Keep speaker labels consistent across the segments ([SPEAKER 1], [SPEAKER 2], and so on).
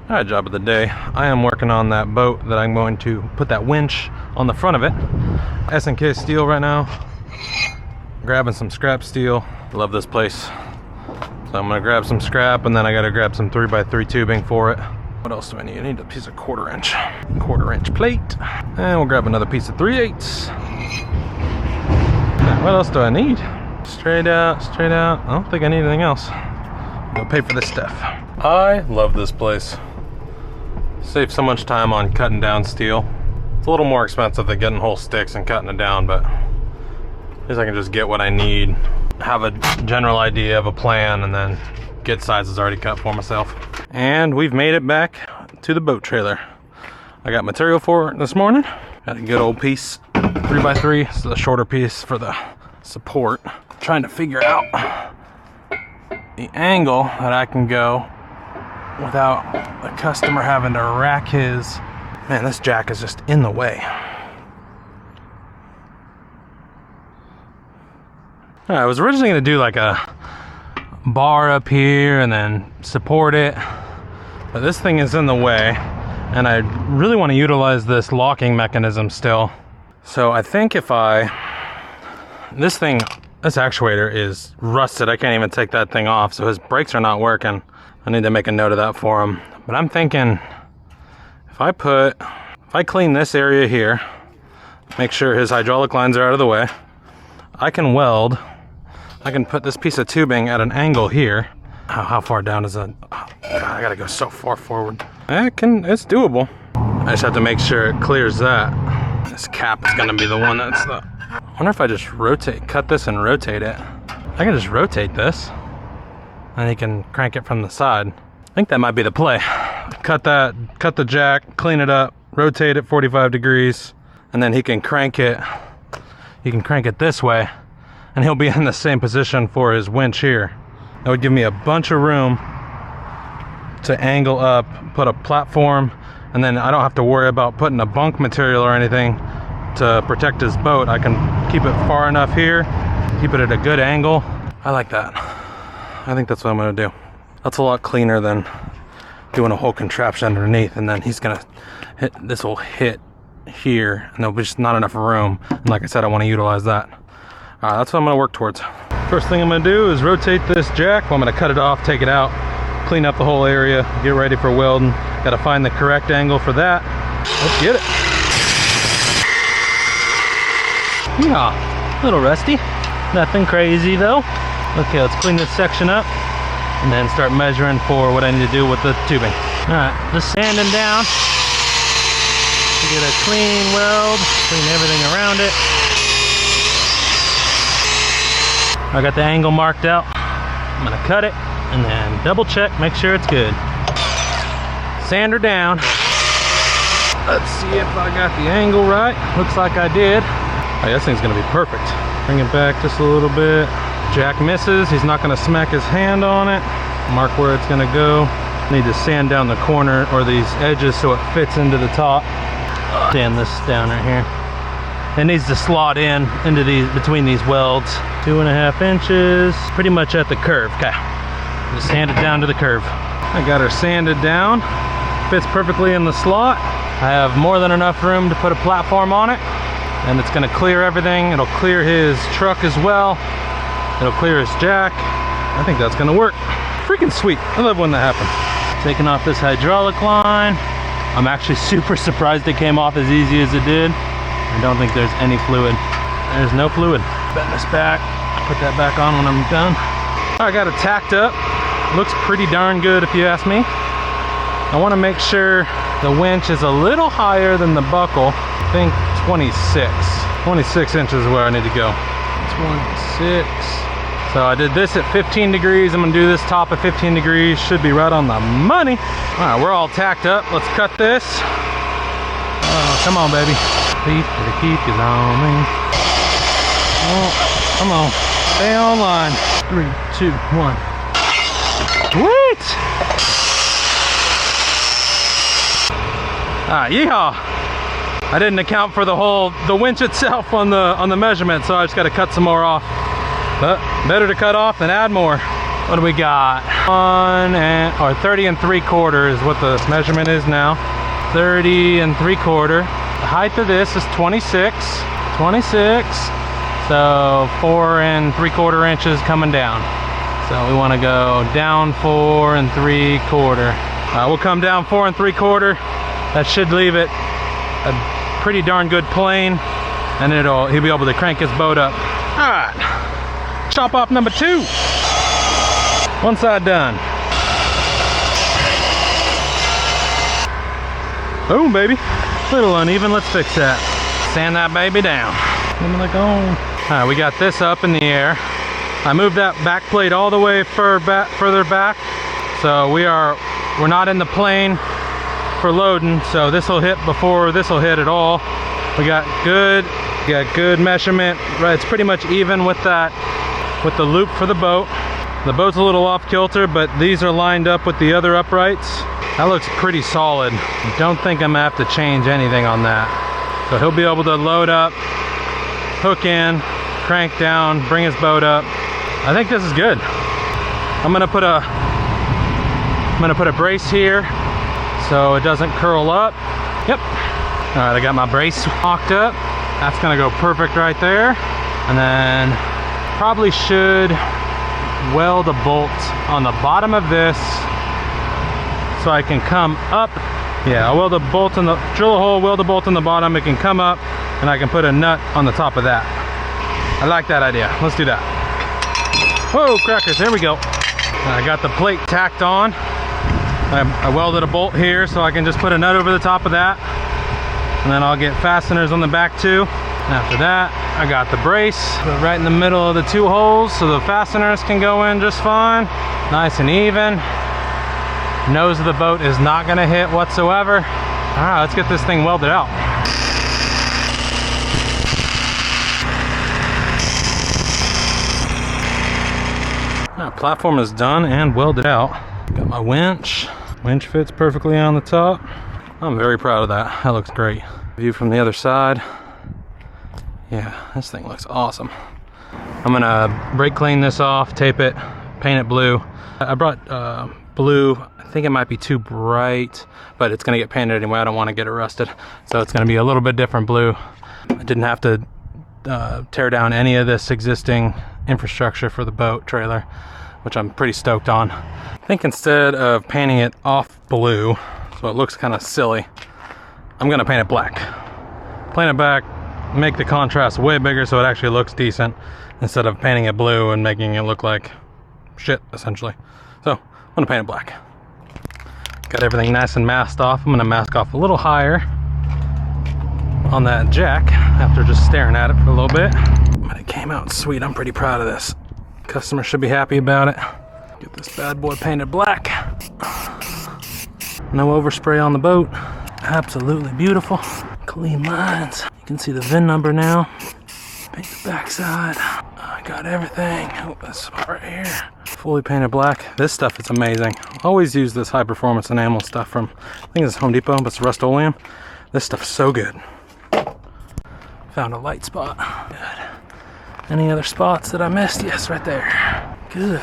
[SPEAKER 1] Alright, job of the day. I am working on that boat that I'm going to put that winch on the front of it. S&K steel right now. Grabbing some scrap steel. Love this place. So I'm gonna grab some scrap and then I gotta grab some 3x3 tubing for it. What else do I need? I need a piece of quarter inch plate. And we'll grab another piece of 3/8. What else do I need? Straight out. I don't think I need anything else. Go pay for this stuff. I love this place. Save so much time on cutting down steel. It's a little more expensive than getting whole sticks and cutting it down, but at least I can just get what I need, have a general idea of a plan, and then get sizes already cut for myself. And we've made it back to the boat trailer. I got material for it this morning. Got a good old piece, 3x3. It's the shorter piece for the support. Trying to figure out the angle that I can go without the customer having to rack his. Man, this jack is just in the way. I was originally gonna do like a bar up here and then support it, but this thing is in the way and I really want to utilize this locking mechanism still. So I think if this actuator is rusted. I can't even take that thing off, so his brakes are not working. I need to make a note of that for him. But I'm thinking if I clean this area here, make sure his hydraulic lines are out of the way, I can put this piece of tubing at an angle here. How far down is that? Oh, God, I gotta go so far forward. It's doable. I just have to make sure it clears that. This cap is gonna be the one that's the... I wonder if I just cut this and rotate it. I can just rotate this and he can crank it from the side. I think that might be the play. Cut the jack, clean it up, rotate it 45 degrees, and then he can crank it this way, and he'll be in the same position for his winch here. That would give me a bunch of room to angle up, put a platform, and then I don't have to worry about putting a bunk material or anything to protect his boat. I can keep it far enough here, keep it at a good angle. I like that. I think that's what I'm gonna do. That's a lot cleaner than doing a whole contraption underneath, and then this will hit here, and there'll be just not enough room. And like I said, I want to utilize that. That's what I'm gonna work towards. First thing I'm gonna do is rotate this jack. Well, I'm gonna cut it off, take it out, clean up the whole area, get ready for welding. Gotta find the correct angle for that. Let's get it. Yeah, a little rusty. Nothing crazy though. Okay, let's clean this section up and then start measuring for what I need to do with the tubing. All right, just sanding down to get a clean weld, clean everything around it. I got the angle marked out. I'm gonna cut it and then double check, make sure it's good. Sand her down. Let's see if I got the angle right. Looks like I did. Oh, this thing's gonna be perfect. Bring it back just a little bit. Jack misses, he's not gonna smack his hand on it. Mark where it's gonna go. Need to sand down the corner or these edges so it fits into the top. Sand this down right here. It needs to slot into between these welds. 2.5 inches, pretty much at the curve. Okay, just sand it down to the curve. I got her sanded down. Fits perfectly in the slot. I have more than enough room to put a platform on it, and it's gonna clear everything. It'll clear his truck as well. It'll clear his jack. I think that's gonna work. Freaking sweet. I love when that happens. Taking off this hydraulic line. I'm actually super surprised it came off as easy as it did. I don't think there's any fluid. There's no fluid. Bend this back. Put that back on when I'm done. I got it tacked up. Looks pretty darn good if you ask me. I want to make sure the winch is a little higher than the buckle. I think 26 inches is where I need to go. 26. So I did this at 15 degrees. I'm gonna do this top at 15 degrees. Should be right on the money. All right, we're all tacked up. Let's cut this. Oh, come on, baby. Keep is on me. Oh, come on. Stay on line. 3, 2, 1. Sweet! Yeehaw! I didn't account for the winch itself on the measurement, so I just got to cut some more off. But better to cut off than add more. What do we got? 30 3/4 is what the measurement is now. 30 3/4. The height of this is 26. 26. So 4 3/4 inches coming down. So we want to go down 4 3/4. We'll come down 4 3/4. That should leave it a pretty darn good plane, and he'll be able to crank his boat up. All right, chop off number 2. One side done. Boom, baby. A little uneven. Let's fix that. Sand that baby down. All right, we got this up in the air. I moved that back plate all the way further back, so we're not in the plane for loading. So this will hit before this will hit at all. We got good measurement. Right, it's pretty much even with the loop for the boat. The boat's a little off kilter, but these are lined up with the other uprights. That looks pretty solid. Don't think I'm gonna have to change anything on that. So he'll be able to load up, hook in, crank down, bring his boat up. I think this is good. I'm gonna put a brace here so it doesn't curl up. Yep. All right, I got my brace locked up. That's gonna go perfect right there. And then probably should weld a bolt on the bottom of this so I can come up. Yeah, I'll weld a bolt in the, drill a hole, weld a bolt in the bottom. It can come up and I can put a nut on the top of that. I like that idea. Let's do that. Whoa, crackers, there we go. I got the plate tacked on. I welded a bolt here so I can just put a nut over the top of that. And then I'll get fasteners on the back too. And after that, I got the brace right in the middle of the 2 holes so the fasteners can go in just fine. Nice and even. Nose of the boat is not gonna hit whatsoever. All right, let's get this thing welded out. Platform is done and welded out. Got my winch. Winch fits perfectly on the top. I'm very proud of that. That looks great. View from the other side. Yeah, this thing looks awesome. I'm gonna brake clean this off, tape it, paint it blue. I brought blue. I think it might be too bright, but it's gonna get painted anyway. I don't want to get it rusted, so it's gonna be a little bit different blue. I didn't have to tear down any of this existing infrastructure for the boat trailer, which I'm pretty stoked on. I think instead of painting it off blue, so it looks kind of silly, I'm gonna paint it black. Paint it black, make the contrast way bigger so it actually looks decent, instead of painting it blue and making it look like shit, essentially. So I'm gonna paint it black. Got everything nice and masked off. I'm gonna mask off a little higher on that jack after just staring at it for a little bit. But it came out sweet. I'm pretty proud of this. Customer should be happy about it. Get this bad boy painted black. No overspray on the boat. Absolutely beautiful. Clean lines. You can see the VIN number now. Paint the backside. I got everything. Oh, this spot right here. Fully painted black. This stuff is amazing. Always use this high performance enamel stuff from, I think it's Home Depot, but it's Rust-Oleum. This stuff is so good. Found a light spot. Good. Any other spots that I missed? Yes, right there. Good.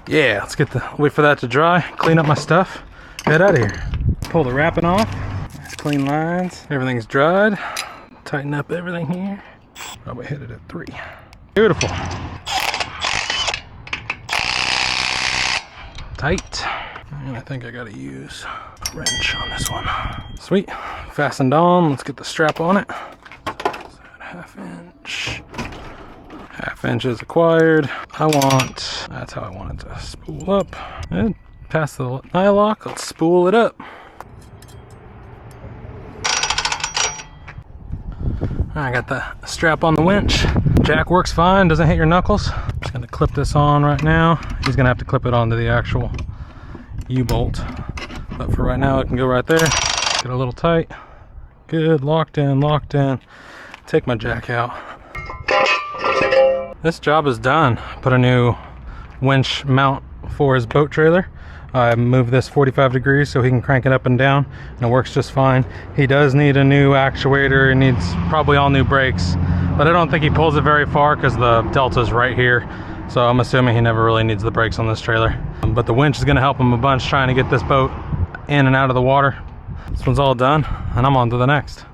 [SPEAKER 1] Yeah, let's wait for that to dry, clean up my stuff, head out of here. Pull the wrapping off. Nice clean lines. Everything's dried. Tighten up everything here. Probably hit it at 3. Beautiful. Tight. And I think I gotta use a wrench on this one. Sweet. Fastened on. Let's get the strap on it. Half inch. Half inch is acquired. That's how I want it to spool up. And past the nylock, let's spool it up. I got the strap on the winch. Jack works fine, doesn't hit your knuckles. I'm just gonna clip this on right now. He's gonna have to clip it onto the actual U-bolt. But for right now, it can go right there. Get a little tight. Good, locked in, locked in. Take my jack out. This job is done. Put a new winch mount for his boat trailer. I moved this 45 degrees so he can crank it up and down, and it works just fine. He does need a new actuator. He needs probably all new brakes, but I don't think he pulls it very far because the delta's right here. So I'm assuming he never really needs the brakes on this trailer. But the winch is gonna help him a bunch trying to get this boat in and out of the water. This one's all done, and I'm on to the next.